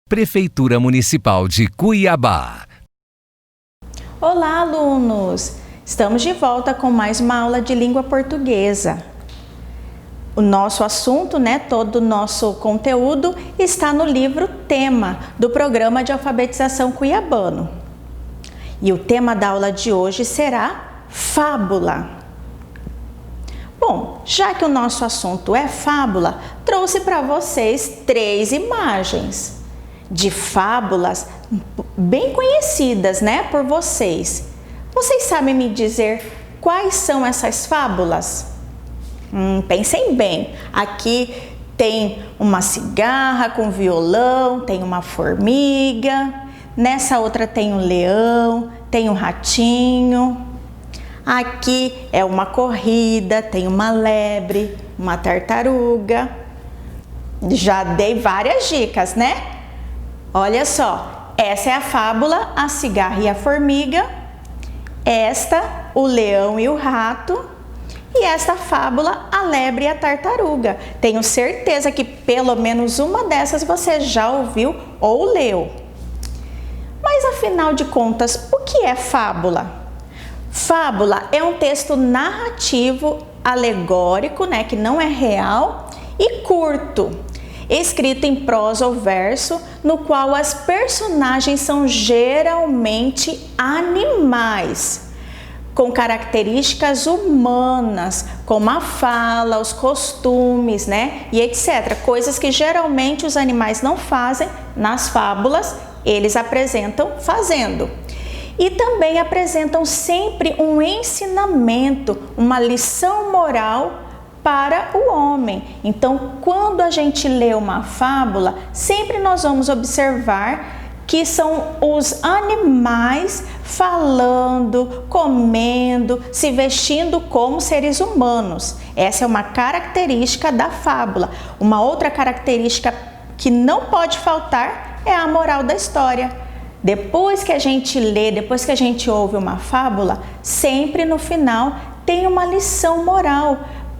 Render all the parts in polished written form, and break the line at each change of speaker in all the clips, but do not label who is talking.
Prefeitura Municipal de Cuiabá.
Olá, alunos! Estamos de volta com mais uma aula de língua portuguesa. O nosso assunto, todo o nosso conteúdo está no livro Tema do Programa de Alfabetização Cuiabano. E o tema da aula de hoje será fábula. Bom, já que o nosso assunto é fábula, trouxe para vocês 3 imagens de fábulas bem conhecidas, por vocês. Vocês sabem me dizer quais são essas fábulas? Pensem bem. Aqui tem uma cigarra com violão, tem uma formiga. Nessa outra tem um leão, tem um ratinho. Aqui é uma corrida, tem uma lebre, uma tartaruga. Já dei várias dicas, Olha só, essa é a fábula A Cigarra e a Formiga, esta, o leão e o rato, e esta fábula, a lebre e a tartaruga. Tenho certeza que pelo menos uma dessas você já ouviu ou leu. Mas afinal de contas, o que é fábula? Fábula é um texto narrativo, alegórico, que não é real, e curto, escrito em prosa ou verso, no qual as personagens são geralmente animais, com características humanas, como a fala, os costumes, e etc. Coisas que geralmente os animais não fazem, nas fábulas eles apresentam fazendo. E também apresentam sempre um ensinamento, uma lição moral para o homem. Então, quando a gente lê uma fábula, sempre nós vamos observar que são os animais falando, comendo, se vestindo como seres humanos. Essa é uma característica da fábula. Uma outra característica que não pode faltar é a moral da história. Depois que a gente lê, depois que a gente ouve uma fábula, sempre no final tem uma lição moral,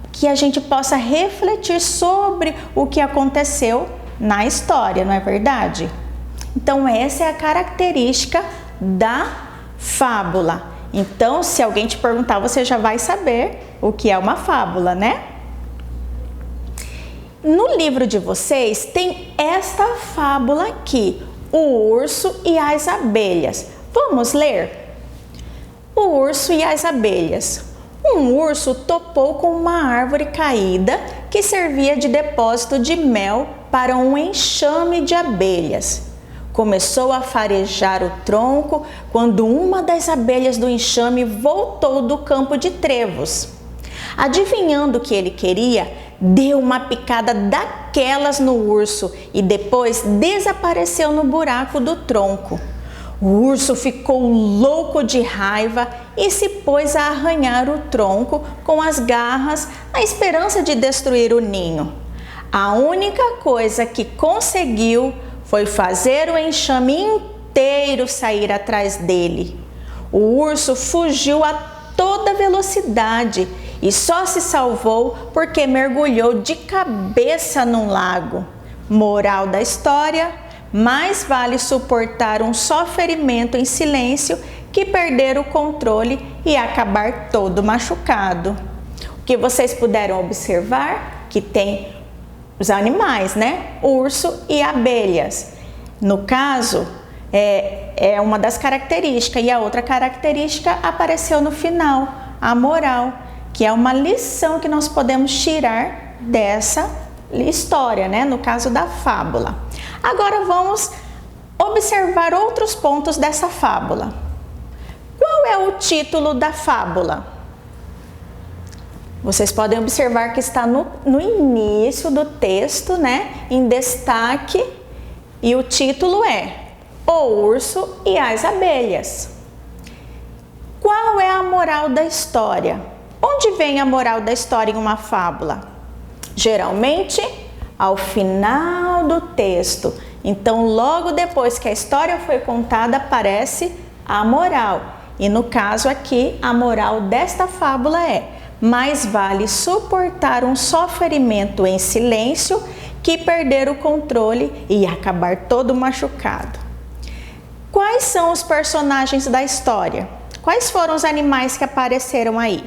que a gente possa refletir sobre o que aconteceu na história, não é verdade? Então, essa é a característica da fábula. Então, se alguém te perguntar, você já vai saber o que é uma fábula, No livro de vocês tem esta fábula aqui, o urso e as abelhas. Vamos ler? O urso e as abelhas. Um urso topou com uma árvore caída que servia de depósito de mel para um enxame de abelhas. Começou a farejar o tronco quando uma das abelhas do enxame voltou do campo de trevos. Adivinhando o que ele queria, deu uma picada daquelas no urso e depois desapareceu no buraco do tronco. O urso ficou louco de raiva e se pôs a arranhar o tronco com as garras na esperança de destruir o ninho. A única coisa que conseguiu foi fazer o enxame inteiro sair atrás dele. O urso fugiu a toda velocidade e só se salvou porque mergulhou de cabeça num lago. Moral da história: mais vale suportar um só ferimento em silêncio que perder o controle e acabar todo machucado. O que vocês puderam observar? Que tem os animais, Urso e abelhas. No caso, é uma das características, e a outra característica apareceu no final, a moral, que é uma lição que nós podemos tirar dessa história, no caso da fábula. Agora vamos observar outros pontos dessa fábula. Qual é o título da fábula? Vocês podem observar que está no início do texto, em destaque, e o título é O Urso e as Abelhas. Qual é a moral da história? Onde vem a moral da história em uma fábula? Geralmente, ao final do texto. Então, logo depois que a história foi contada, aparece a moral. E no caso aqui, a moral desta fábula é: mais vale suportar um só ferimento em silêncio que perder o controle e acabar todo machucado. Quais são os personagens da história? Quais foram os animais que apareceram aí?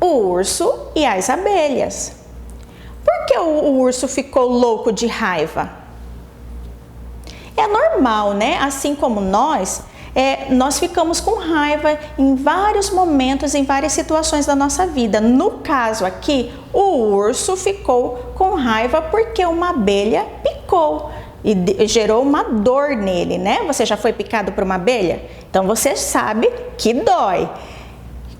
O urso e as abelhas. Por que o urso ficou louco de raiva? É normal, né? Assim como nós ficamos com raiva em vários momentos, em várias situações da nossa vida. No caso aqui, o urso ficou com raiva porque uma abelha picou e gerou uma dor nele, né? Você já foi picado por uma abelha? Então você sabe que dói.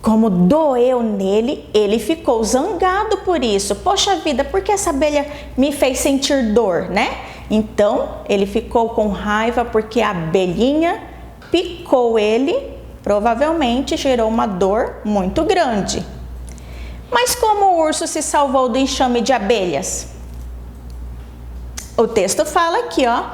Como doeu nele, ele ficou zangado por isso. Poxa vida, por que essa abelha me fez sentir dor, né? Então, ele ficou com raiva porque a abelhinha picou ele, provavelmente gerou uma dor muito grande. Mas como o urso se salvou do enxame de abelhas? O texto fala aqui, ó.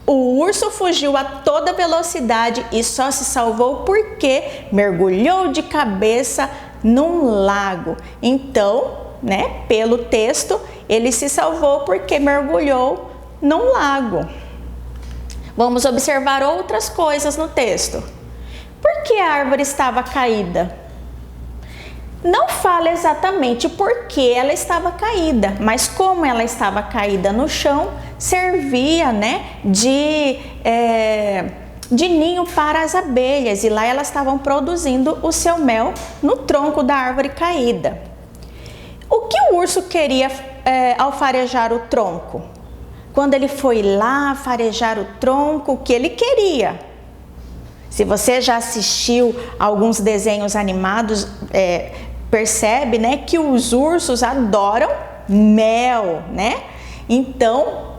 O urso fugiu a toda velocidade e só se salvou porque mergulhou de cabeça num lago. Então, né, pelo texto, ele se salvou porque mergulhou num lago. Vamos observar outras coisas no texto. Por que a árvore estava caída? Não fala exatamente por que ela estava caída, mas como ela estava caída no chão, servia, né, de ninho para as abelhas, e lá elas estavam produzindo o seu mel no tronco da árvore caída. O que o urso queria ao farejar o tronco? Quando ele foi lá farejar o tronco, o que ele queria? Se você já assistiu alguns desenhos animados, percebe, né, que os ursos adoram mel, né? Então,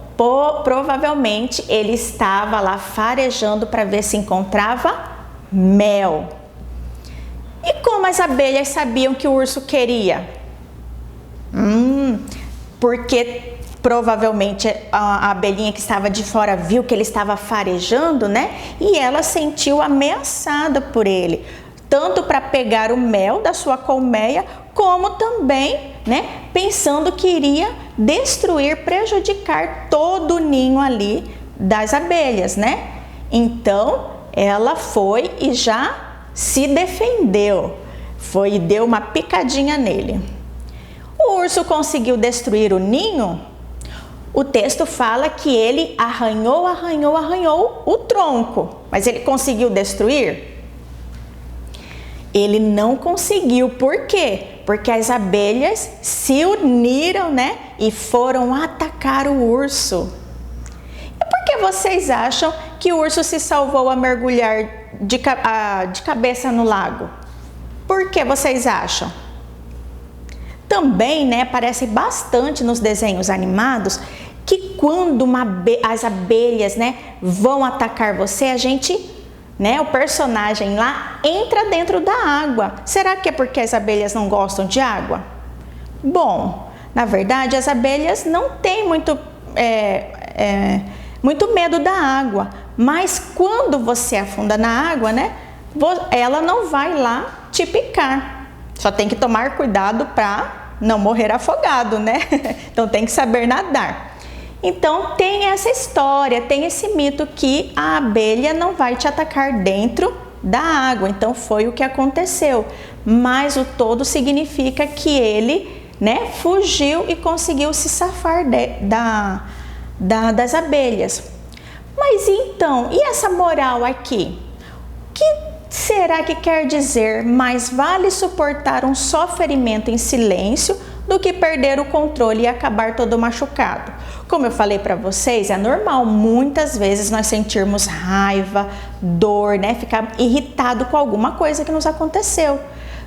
provavelmente ele estava lá farejando para ver se encontrava mel. E como as abelhas sabiam que o urso queria? Porque provavelmente a abelhinha que estava de fora viu que ele estava farejando, né? E ela sentiu ameaçada por ele, tanto para pegar o mel da sua colmeia, como também, né, pensando que iria destruir, prejudicar todo o ninho ali das abelhas, né? Então, ela foi e já se defendeu, foi e deu uma picadinha nele. O urso conseguiu destruir o ninho? O texto fala que ele arranhou o tronco, mas ele conseguiu destruir? Ele não conseguiu. Por quê? Porque as abelhas se uniram, né, e foram atacar o urso. E por que vocês acham que o urso se salvou a mergulhar de cabeça no lago? Por que vocês acham? Também, né, aparece bastante nos desenhos animados que quando as abelhas, né, vão atacar você, o personagem lá entra dentro da água. Será que é porque as abelhas não gostam de água? Bom, na verdade, as abelhas não têm muito medo da água, mas quando você afunda na água, né, ela não vai lá te picar. Só tem que tomar cuidado para não morrer afogado, né? Então tem que saber nadar. Então tem essa história, tem esse mito que a abelha não vai te atacar dentro da água. Então foi o que aconteceu. Mas o todo significa que ele, né, fugiu e conseguiu se safar das abelhas. Mas então, e essa moral aqui? O que será que quer dizer? Mais vale suportar um só ferimento em silêncio do que perder o controle e acabar todo machucado. Como eu falei para vocês, é normal muitas vezes nós sentirmos raiva, dor, né? Ficar irritado com alguma coisa que nos aconteceu.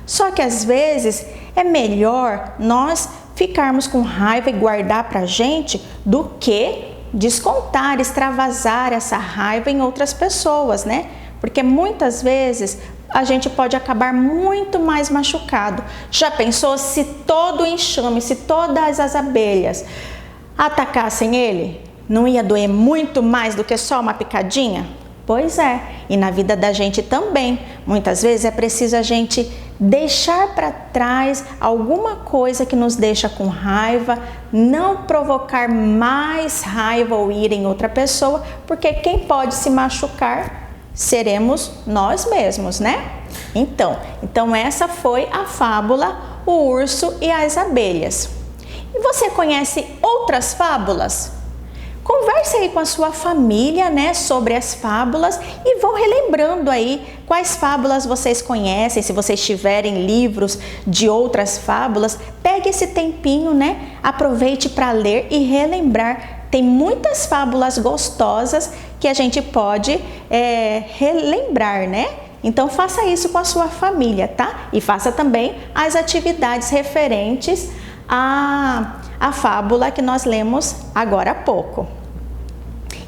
Só que às vezes é melhor nós ficarmos com raiva e guardar pra gente do que descontar, extravasar essa raiva em outras pessoas, né? Porque muitas vezes a gente pode acabar muito mais machucado. Já pensou se todo o enxame, se todas as abelhas atacassem ele? Não ia doer muito mais do que só uma picadinha? Pois é, e na vida da gente também. Muitas vezes é preciso a gente deixar para trás alguma coisa que nos deixa com raiva, não provocar mais raiva ou ira em outra pessoa, porque quem pode se machucar seremos nós mesmos, né? Então essa foi a fábula O Urso e as Abelhas. E você conhece outras fábulas? Converse aí com a sua família, né, sobre as fábulas e vão relembrando aí quais fábulas vocês conhecem. Se vocês tiverem livros de outras fábulas, pegue esse tempinho, né, aproveite para ler e relembrar. Tem muitas fábulas gostosas que a gente pode relembrar, né? Então faça isso com a sua família, tá? E faça também as atividades referentes a fábula que nós lemos agora há pouco.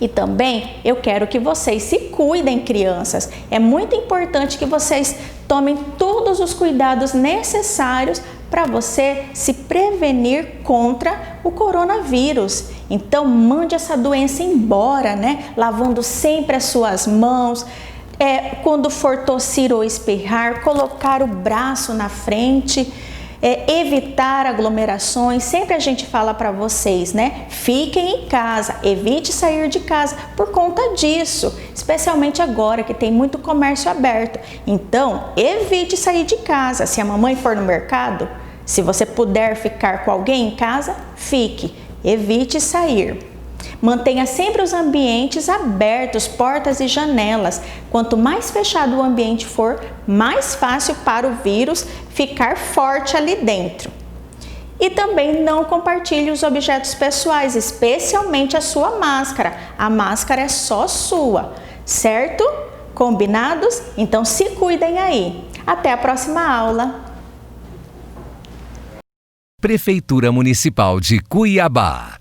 E também eu quero que vocês se cuidem, crianças. É muito importante que vocês tomem todos os cuidados necessários para você se prevenir contra o coronavírus. Então mande essa doença embora, né? Lavando sempre as suas mãos. Quando for tossir ou espirrar, colocar o braço na frente. Evitar aglomerações, sempre a gente fala para vocês, né? Fiquem em casa, evite sair de casa por conta disso, especialmente agora que tem muito comércio aberto. Então, evite sair de casa. Se a mamãe for no mercado, se você puder ficar com alguém em casa, fique, evite sair. Mantenha sempre os ambientes abertos, portas e janelas. Quanto mais fechado o ambiente for, mais fácil para o vírus ficar forte ali dentro. E também não compartilhe os objetos pessoais, especialmente a sua máscara. A máscara é só sua, certo? Combinados? Então se cuidem aí. Até a próxima aula.
Prefeitura Municipal de Cuiabá.